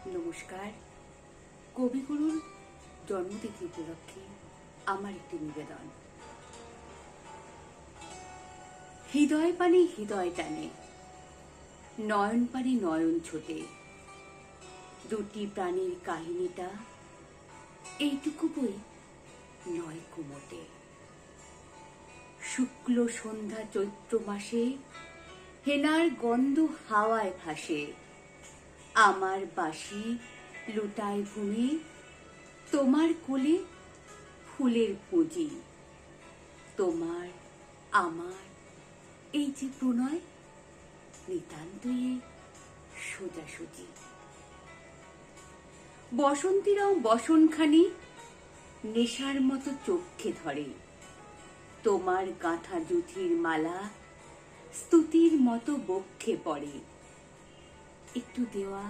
নমস্কার। কবিগুরুর জন্মতিথি উপলক্ষে আমার একটি নিবেদন। হৃদয় পানে হৃদয় টানে, নয়ন পানে নয়ন ছোটে, দুটি প্রাণীর কাহিনীটা এইটুকু বই নয় কুমোটে। শুক্ল সন্ধ্যা চৈত্র মাসে হেনার গন্ধ হাওয়ায় ভাসে, আমার বাঁশি লুটায় ভূমি, তোমার কোলে ফুলের পুঁজি। তোমার আমার এই যে প্রণয়, নিতান্তই সোজাসুজি। বসন্তীরাও বসনখানি নেশার মতো চোখে ধরে, তোমার গাঁথা জুথির মালা স্তুতির মতো বক্ষে পড়ে। একটু দেওয়া